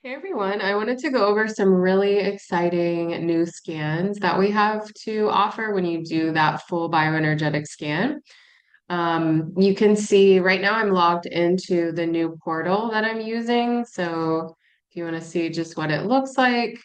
Hey everyone, I wanted to go over some really exciting new scans that we have to offer when you do that full bioenergetic scan. You can see right now I'm logged into the new portal that I'm using. So if you want to see just what it looks like,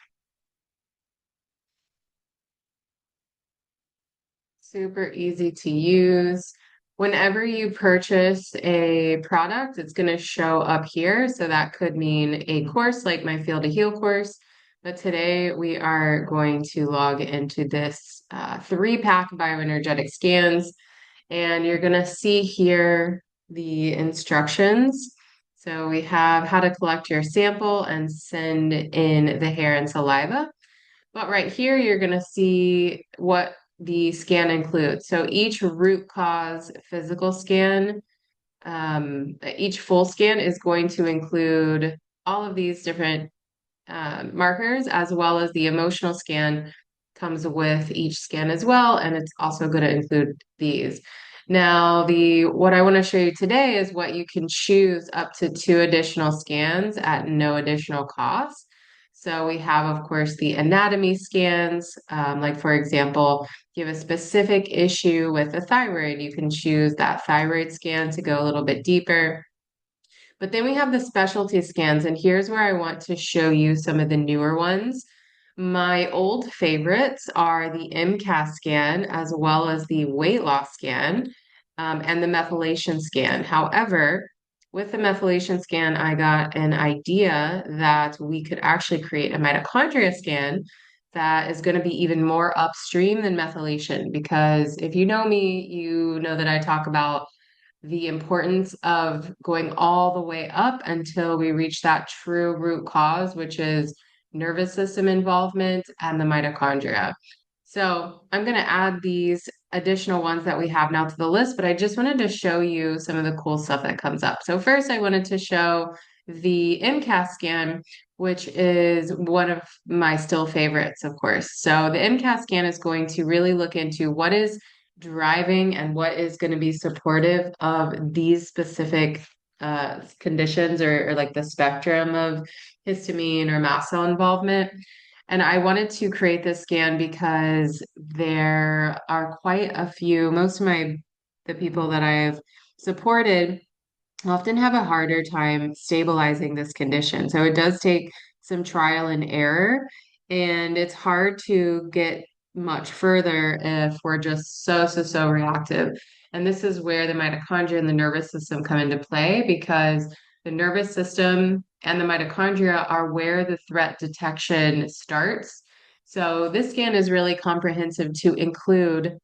super easy to use. Whenever you purchase a product, it's going to show up here. So that could mean a course like my Feel to Heal course. But today we are going to log into this three-pack bioenergetic scans, and you're going to see here the instructions. So we have how to collect your sample and send in the hair and saliva. But right here, you're going to see what the scan includes. So each root cause physical scan, each full scan is going to include all of these different markers, as well as the emotional scan comes with each scan as well. And it's also going to include these. Now, the what I want to show you today is what you can choose up to two additional scans at no additional cost. So we have, of course, the anatomy scans. Like for example, if you have a specific issue with the thyroid, you can choose that thyroid scan to go a little bit deeper. But then we have the specialty scans, and here's where I want to show you some of the newer ones. My old favorites are the MCAS scan, as well as the weight loss scan, and the methylation scan. However, with the methylation scan, I got an idea that we could actually create a mitochondria scan that is going to be even more upstream than methylation. Because if you know me, you know that I talk about the importance of going all the way up until we reach that true root cause, which is nervous system involvement and the mitochondria. So I'm going to add these additional ones that we have now to the list, but I just wanted to show you some of the cool stuff that comes up. So first I wanted to show the MCAS scan, which is one of my still favorites, of course. So the MCAS scan is going to really look into what is driving and what is going to be supportive of these specific conditions, or like the spectrum of histamine or mast cell involvement. And I wanted to create this scan because there are quite a few, most of the people that I've supported often have a harder time stabilizing this condition. So it does take some trial and error, and it's hard to get much further if we're just so reactive. And this is where the mitochondria and the nervous system come into play, because the nervous system and the mitochondria are where the threat detection starts. So this scan is really comprehensive to include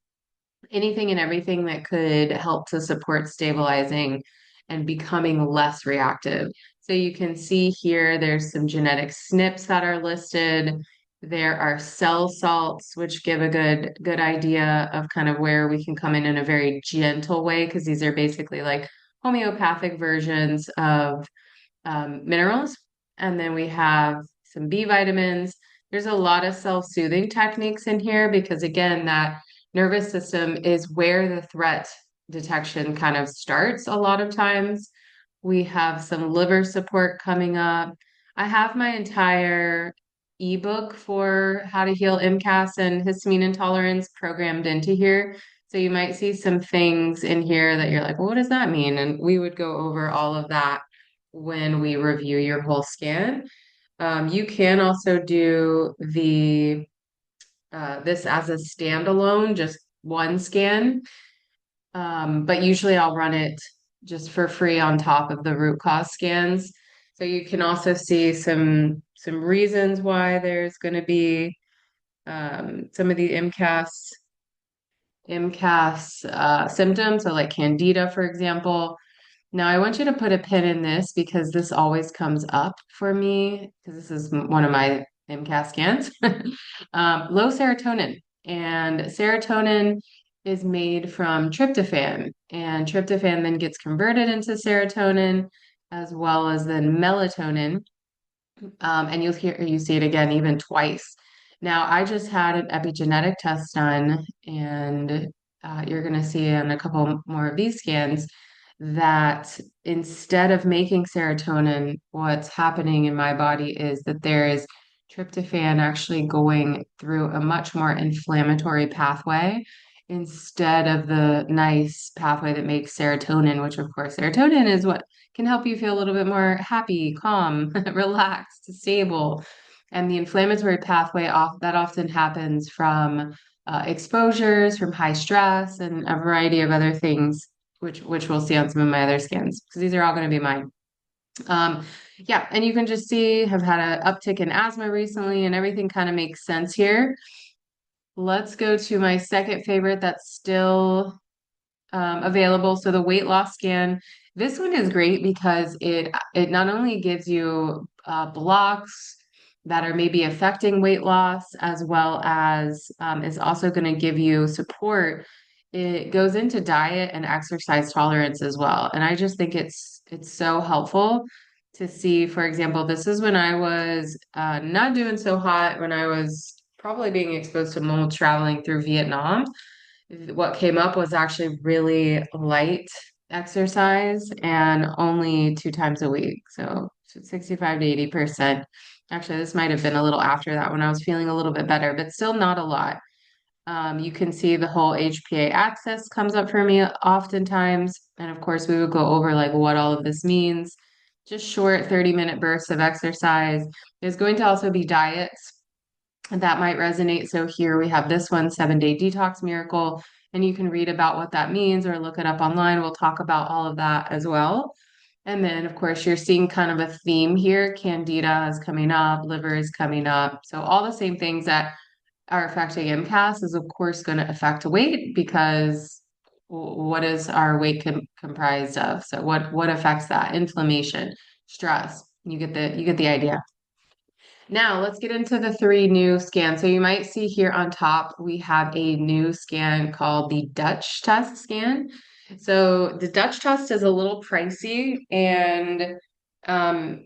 anything and everything that could help to support stabilizing and becoming less reactive. So you can see here there's some genetic SNPs that are listed. There are cell salts, which give a good idea of kind of where we can come in a very gentle way, because these are basically like homeopathic versions of minerals. And then we have some B vitamins. There's a lot of self-soothing techniques in here because, again, that nervous system is where the threat detection kind of starts a lot of times. We have some liver support coming up. I have my entire ebook for how to heal MCAS and histamine intolerance programmed into here. So you might see some things in here that you're like, well, what does that mean? And we would go over all of that when we review your whole scan. You can also do the this as a standalone, just one scan. But usually I'll run it just for free on top of the root cause scans. So you can also see some reasons why there's going to be some of the MCAS symptoms, so like candida, for example. Now, I want you to put a pin in this because this always comes up for me because this is one of my MCAS scans. Low serotonin. And serotonin is made from tryptophan, and tryptophan then gets converted into serotonin as well as then melatonin. And you see it again even twice. Now, I just had an epigenetic test done, and you're going to see on a couple more of these scans that instead of making serotonin, what's happening in my body is that there is tryptophan actually going through a much more inflammatory pathway instead of the nice pathway that makes serotonin, which of course serotonin is what can help you feel a little bit more happy, calm, relaxed, stable. And the inflammatory pathway that often happens from exposures, from high stress, and a variety of other things, which we'll see on some of my other scans, because these are all going to be mine. Um, yeah, and you can just see have had an uptick in asthma recently, and everything kind of makes sense here. Let's go to my second favorite that's still available. So the weight loss scan. This one is great because it not only gives you blocks that are maybe affecting weight loss, as well as is also going to give you support. It goes into diet and exercise tolerance as well. And I just think it's so helpful to see, for example, this is when I was not doing so hot, when I was probably being exposed to mold traveling through Vietnam. What came up was actually really light exercise and only 2 times a week. So 65 to 80%. Actually, this might have been a little after that when I was feeling a little bit better, but still not a lot. You can see the whole HPA axis comes up for me oftentimes. And of course, we would go over like what all of this means. Just short 30-minute bursts of exercise. There's going to also be diets that might resonate. So here we have this one, 7-day detox miracle, and you can read about what that means or look it up online. We'll talk about all of that as well. And then, of course, you're seeing kind of a theme here. Candida is coming up, liver is coming up. So all the same things that are affecting MCAS is, of course, going to affect weight because what is our weight comprised of? So what affects that? Inflammation, stress. You get the idea. Now let's get into the three new scans. So you might see here on top, we have a new scan called the Dutch test scan. So the Dutch test is a little pricey and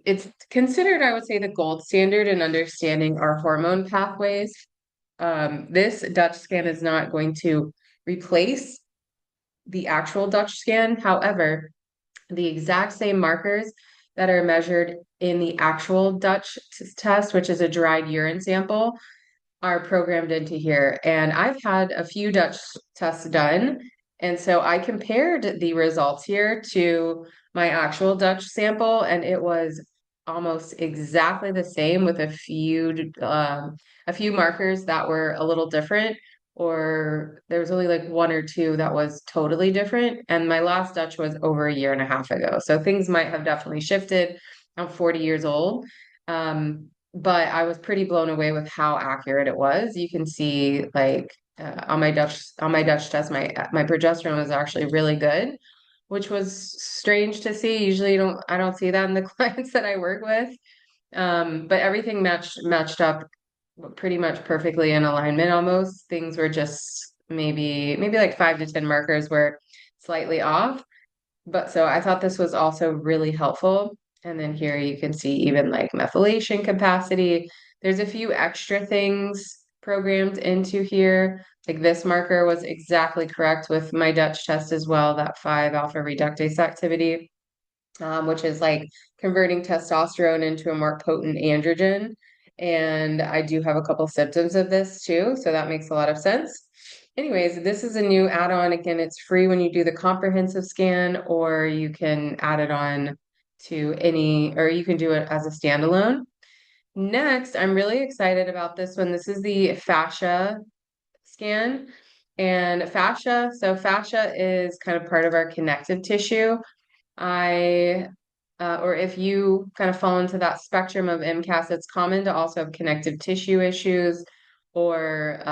it's considered, I would say, the gold standard in understanding our hormone pathways. This Dutch scan is not going to replace the actual Dutch scan. However, the exact same markers that are measured in the actual Dutch test, which is a dried urine sample, are programmed into here. And I've had a few Dutch tests done. And so I compared the results here to my actual Dutch sample, and it was almost exactly the same with a few markers that were a little different, or there was only like one or two that was totally different. And my last Dutch was over a year and a half ago. So things might have definitely shifted. I'm 40 years old. But I was pretty blown away with how accurate it was. You can see like on my Dutch test, my progesterone was actually really good, which was strange to see. Usually I don't see that in the clients that I work with. But everything matched up pretty much perfectly in alignment almost. Things were just maybe like 5 to 10 markers were slightly off. But so I thought this was also really helpful. And then here you can see even like methylation capacity. There's a few extra things programmed into here. Like this marker was exactly correct with my Dutch test as well, that 5-alpha reductase activity, which is like converting testosterone into a more potent androgen. And I do have a couple symptoms of this too, so that makes a lot of sense. Anyways, this is a new add-on. Again, it's free when you do the comprehensive scan, or you can add it on to or you can do it as a standalone. Next, I'm really excited about this one. This is the fascia scan. And fascia is kind of part of our connective tissue. Or if you kind of fall into that spectrum of MCAS, it's common to also have connective tissue issues or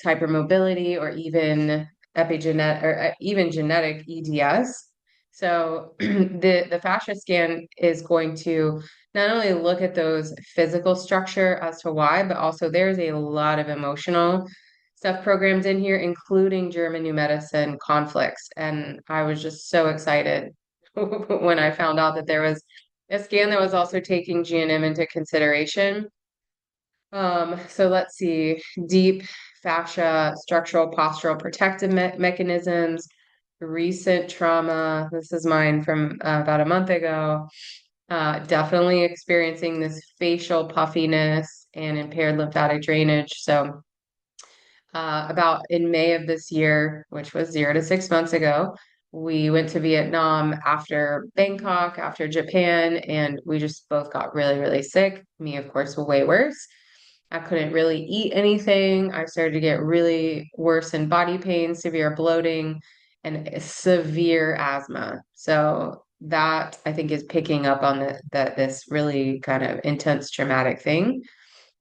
hypermobility or even epigenetic or even genetic EDS. So the fascia scan is going to not only look at those physical structure as to why, but also there's a lot of emotional stuff programmed in here, including German new medicine conflicts. And I was just so excited when I found out that there was a scan that was also taking GNM into consideration. So let's see, deep fascia, structural, postural protective mechanisms, recent trauma. This is mine from about a month ago. Definitely experiencing this facial puffiness and impaired lymphatic drainage. So, about in May of this year, which was 0 to 6 months ago, we went to Vietnam after Bangkok, after Japan, and we just both got really, really sick. Me, of course, way worse. I couldn't really eat anything. I started to get really worse in body pain, severe bloating, and severe asthma. So that I think is picking up on that this really kind of intense traumatic thing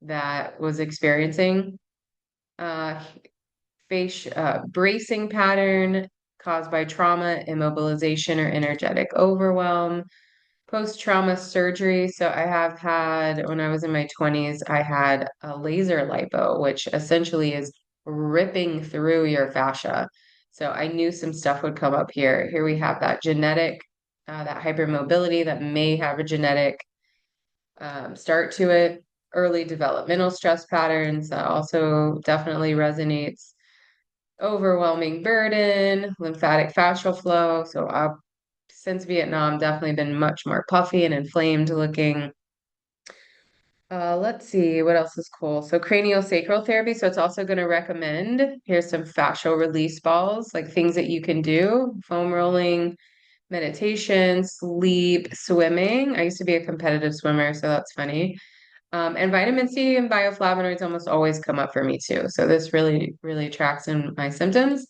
that was experiencing. Uh, bracing pattern caused by trauma, immobilization, or energetic overwhelm. Post-trauma surgery. So I have had, when I was in my 20s, I had a laser lipo, which essentially is ripping through your fascia. So I knew some stuff would come up here. Here we have that genetic, that hypermobility that may have a genetic start to it. Early developmental stress patterns that also definitely resonates. Overwhelming burden, lymphatic fascial flow. So since Vietnam, definitely been much more puffy and inflamed looking. Let's see what else is cool. So craniosacral therapy. So it's also going to recommend, here's some fascial release balls, like things that you can do, foam rolling, meditation, sleep, swimming. I used to be a competitive swimmer, so that's funny. And vitamin C and bioflavonoids almost always come up for me too. So this really, really tracks in my symptoms.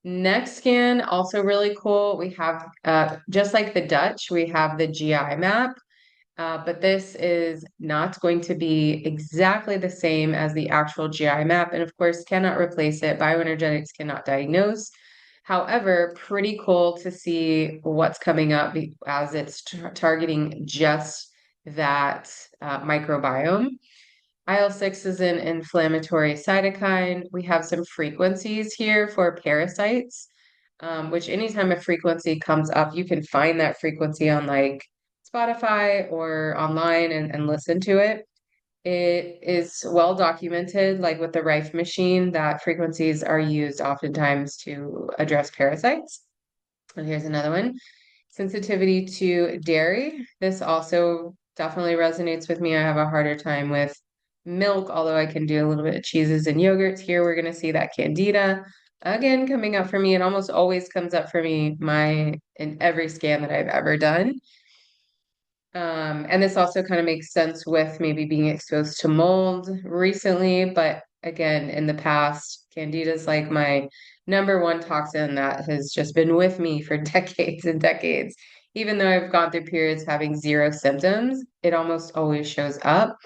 Next scan, also really cool. We have, just like the Dutch, we have the GI map, but this is not going to be exactly the same as the actual GI map, and of course, cannot replace it. Bioenergetics cannot diagnose. However, pretty cool to see what's coming up as it's targeting just that microbiome. IL-6 is an inflammatory cytokine. We have some frequencies here for parasites, which anytime a frequency comes up, you can find that frequency on like Spotify or online and listen to it. It is well documented, like with the Rife machine, that frequencies are used oftentimes to address parasites. And here's another one. Sensitivity to dairy. This also definitely resonates with me. I have a harder time with milk, although I can do a little bit of cheeses and yogurts. Here we're going to see that candida again coming up for me. It almost always comes up for me in every scan that I've ever done. And this also kind of makes sense with maybe being exposed to mold recently, but again, in the past, candida is like my number one toxin that has just been with me for decades and decades. Even though I've gone through periods having zero symptoms, it almost always shows up,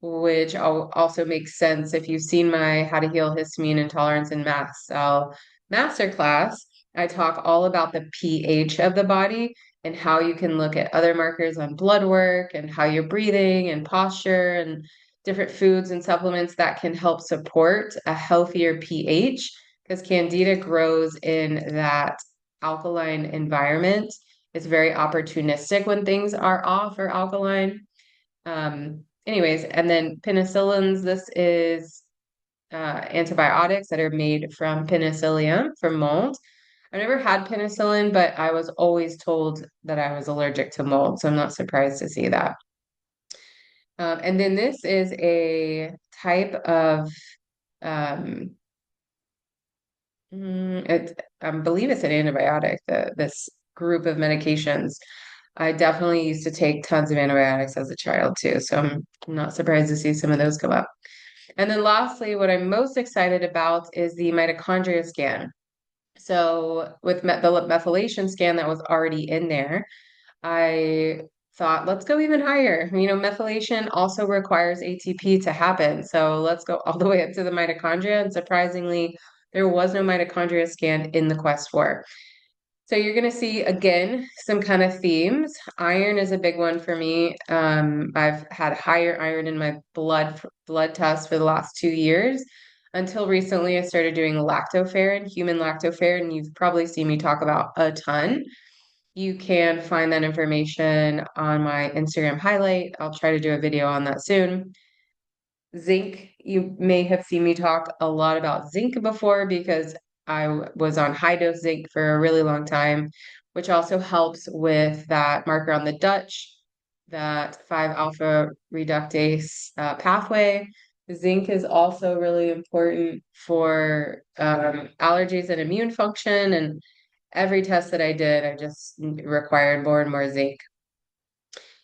which also makes sense if you've seen my How to Heal Histamine Intolerance and Mast Cell masterclass. I talk all about the pH of the body and how you can look at other markers on blood work and how you're breathing and posture and different foods and supplements that can help support a healthier pH because candida grows in that alkaline environment. It's very opportunistic when things are off or alkaline. Anyways, and then penicillins, this is antibiotics that are made from penicillium, from mold. I've never had penicillin, but I was always told that I was allergic to mold, so I'm not surprised to see that. And then this is a type of, um, I believe it's an antibiotic, this group of medications. I definitely used to take tons of antibiotics as a child too, so I'm not surprised to see some of those come up. And then lastly, what I'm most excited about is the mitochondria scan. So with the methylation scan that was already in there, I thought, let's go even higher. Methylation also requires ATP to happen. So let's go all the way up to the mitochondria. And surprisingly, there was no mitochondria scan in the Quest 4. So you're going to see, again, some kind of themes. Iron is a big one for me. I've had higher iron in my blood test for the last 2 years. Until recently, I started doing lactoferrin, human lactoferrin. You've probably seen me talk about a ton. You can find that information on my Instagram highlight. I'll try to do a video on that soon. Zinc, you may have seen me talk a lot about zinc before because was on high dose zinc for a really long time, which also helps with that marker on the Dutch, that 5-alpha reductase pathway. Zinc is also really important for allergies and immune function. And every test that I did, I just required more and more zinc.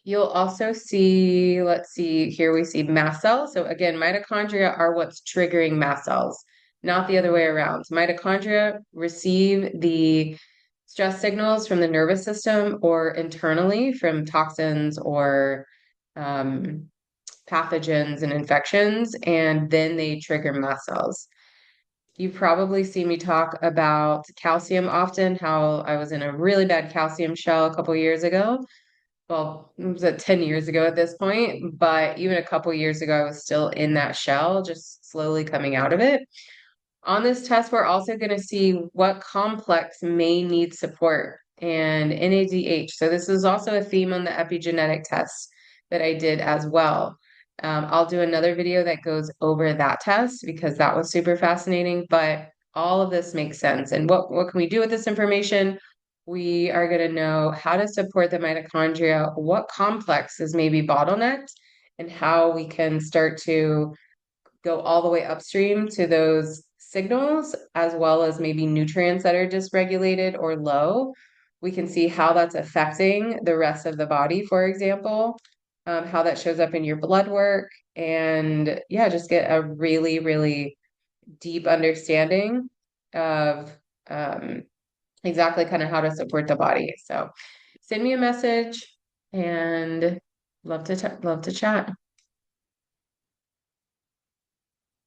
You'll also see, let's see, here we see mast cells. So again, mitochondria are what's triggering mast cells, not the other way around. Mitochondria receive the stress signals from the nervous system or internally from toxins or pathogens and infections, and then they trigger mast cells. You probably see me talk about calcium often, how I was in a really bad calcium shell a couple years ago. Well, it was 10 years ago at this point, but even a couple years ago, I was still in that shell, just slowly coming out of it. On this test, we're also going to see what complex may need support and NADH. So this is also a theme on the epigenetic test that I did as well. I'll do another video that goes over that test because that was super fascinating, but all of this makes sense. And what can we do with this information? We are going to know how to support the mitochondria, what complexes may be bottlenecked, and how we can start to go all the way upstream to those signals, as well as maybe nutrients that are dysregulated or low. We can see how that's affecting the rest of the body, for example, how that shows up in your blood work, and yeah, just get a really, really deep understanding of exactly kind of how to support the body. So send me a message and love to chat.